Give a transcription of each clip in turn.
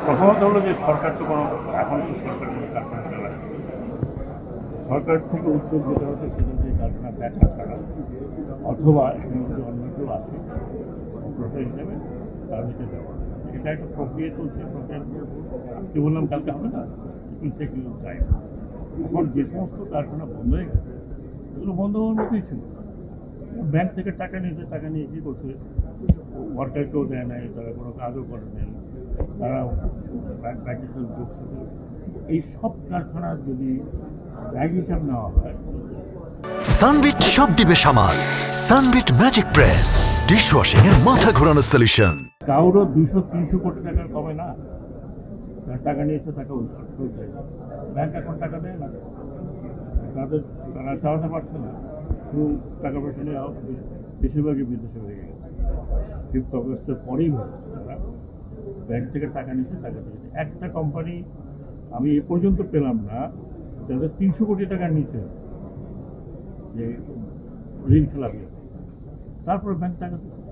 প্রথমত হলো যে সরকার তো কোনো এখন তো সরকার কোনো কারখানা চালাচ্ছে না। সরকার থেকে উদ্যোগ যেটা হচ্ছে সেটা যে কারখানা দেখা ছাড়া অথবা এখানে যদি অন্য কেউ আছে অপারেটর হিসেবে তার দিকে দেওয়া। এটা একটা প্রক্রিয়া চলছে। প্রক্রিয়া আজকে বললাম কালকে হবে না, টেক টাইম। এখন যে সমস্ত কারখানা বন্ধ হয়ে গেছে এগুলো বন্ধ হওয়ার মতোই ছিল। ব্যাংক থেকে টাকা নিয়েছে, টাকা নিয়ে কী করছে, ওয়ার্কারকেও দেয় নাই, তারা কোনো কাজও করে নাই, তারা ব্যাংকের সাথে ঢুকছে। এই সব কারখানার যদি ব্যাংক হিসাব নেওয়া হয়, সানবিট সব দিবে সামাল। সানবিট ম্যাজিক প্রেস ডিশওয়াশিং এর মাথা ঘোরানো সলিউশন। কারোর 200-300 কোটি টাকার কমে না। যার টাকা নিয়েছে টাকা উদ্ধার যায়। ব্যাংক এখন টাকা দেয় না, তারা চালাতে পারছে না। শুধু টাকা পয়সা নিয়ে বেশিরভাগই বিদেশে হয়ে গেছে। 5th অগস্টের পরেই হয়েছে তারা ব্যাংক থেকে টাকা নিয়েছে, টাকা দিয়েছে। একটা কোম্পানি আমি এ পর্যন্ত পেলাম না যাদের 300 কোটি টাকার নিচে যে ঋণ খেলাপি আছে, তারপরে ব্যাংক টাকা দিচ্ছে।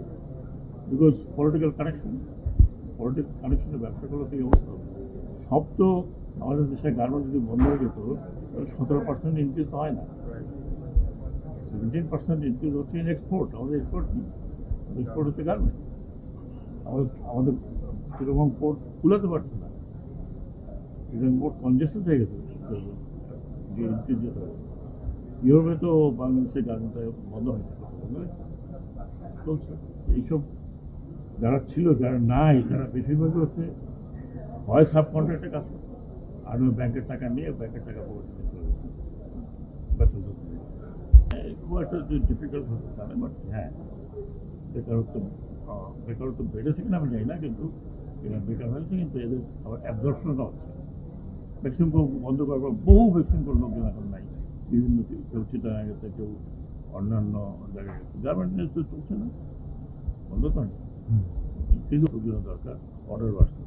বিকজ পলিটিক্যাল কানেকশনের ব্যবসা করলে তো এই অবস্থা হবে। সব তো আমাদের দেশের গার্মেন্টস যদি বন্ধ হয়ে যেত তাহলে 17% ইনক্রিজ তো হয় না। 17% ইনক্রিজ হচ্ছে ইন এক্সপোর্ট। আমাদের এক্সপোর্ট কি? এক্সপোর্ট হচ্ছে গার্মেন্টস। আমাদের সেরকম পোর্ট খুলাতে পারছে না, সেরকম পোর্ট কনজেস্টেড হয়ে গেছে। যে ইনক্রিজ যেতে হবে, ইউরোপে তো বাংলাদেশের গার্মেন্টস বন্ধ হয়ে গেছে, চলছে। এইসব যারা ছিল, যারা নাই, তারা বেশিরভাগই হচ্ছে হয় সাব কন্ট্রাক্টে কাজ করছে, আর ব্যাংকের টাকা নিয়ে ব্যাংকের টাকা পরিবর্তন চলে গেছে। খুব একটা যে ডিফিকাল্ট হতে পারে, বাট হ্যাঁ, বেকারত্ব বেকারত্ব বেড়েছে কিনা আমি জানি না, কিন্তু এরা বেকার হয়েছে, কিন্তু এদের আবার অ্যাবজর্পশনটা হচ্ছে। ভ্যাকসিন বন্ধ করার পর বহু ভ্যাকসিন করে লোকজন এখন নাই। বিভিন্ন কেউ চিটাগাং গেছে, কেউ অন্যান্য জায়গায় গেছে। গার্মেন্ট ইন্ডাস্ট্রি চলছে না, বন্ধ করেন, কিন্তু দরকার অর্ডার বাড়ছে।